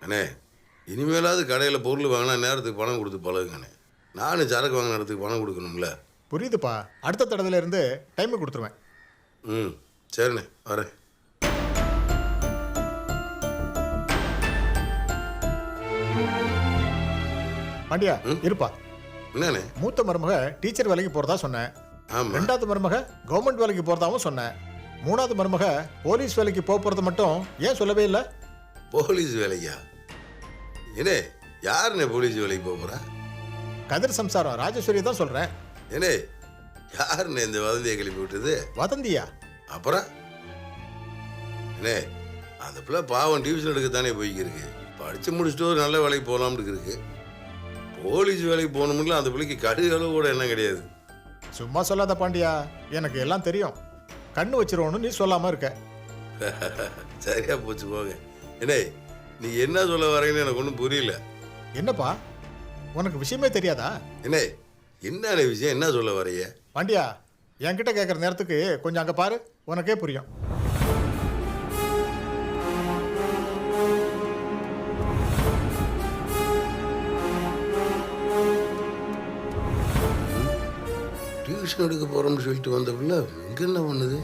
அண்ணே இனிமேலாவது கடையில் பொருள் வாங்கினா நேரத்துக்கு பணம் கொடுத்து பழகுங்கண்ணே. நானும் சரக்கு வாங்கின இடத்துக்கு பணம் கொடுக்கணும்ல. புரியுதுப்பா, அடுத்த தடவையில இருந்து டைம் கொடுத்துருவேன். ம் சரிண்ணே, வரேன். பாண்டியா இருப்பா. என்னண்ணே? மூத்த மருமக டீச்சர் வேலைக்கு போறதா சொன்னேன். ஆமாம். ரெண்டாவது மருமக கவர்மெண்ட் வேலைக்கு போறதாவும் சொன்னேன். மூணாவது மருமக போலீஸ் வேலைக்கு போறது மட்டும் ஏன் சொல்லவே இல்லை? போலீஸ் வேலையா? ஏனே யாருண்ணே போலீஸ் வேலைக்கு போக போகிறா? கதிர் சம்சாரம் ராஜேஸ்வரி தான் சொல்றேன். ஏனே யாருண்ணே இந்த வதந்தியை கிளப்பி விட்டது? வதந்தியா? அப்புறம் அண்ணே அந்த பிள்ளை பாவம் டியூஷன் எடுக்கத்தானே போய்க்கிருக்கு. படித்து முடிச்சுட்டு ஒரு நல்ல வேலைக்கு போகலாம்னு இருக்கு. போலீஸ் வேலைக்கு போகணும்ல அந்த பிள்ளைக்கு கடுகளவு கூட என்ன கிடையாது. சும்மா சொல்லாத பாண்டியா, எனக்கு எல்லாம் தெரியும். கண்ணு வச்சிருவோன்னு நீ சொல்லாம இருக்க. சரியா போச்சு போங்க. என்னே நீ என்ன சொல்ல வரீங்கன்னு எனக்கு ஒன்றும் புரியல. என்னப்பா உனக்கு விஷயமே தெரியாதா? என்னே என்ன விஷயம், என்ன சொல்ல வரைய? பாண்டியா என்கிட்ட கேட்குற நேரத்துக்கு கொஞ்சம் அங்கே பாரு, உனக்கே புரியும். டியூஷன் எடுக்க போகிறோம்னு சொல்லிட்டு வந்த பிள்ளை இங்கே என்ன பண்ணுது?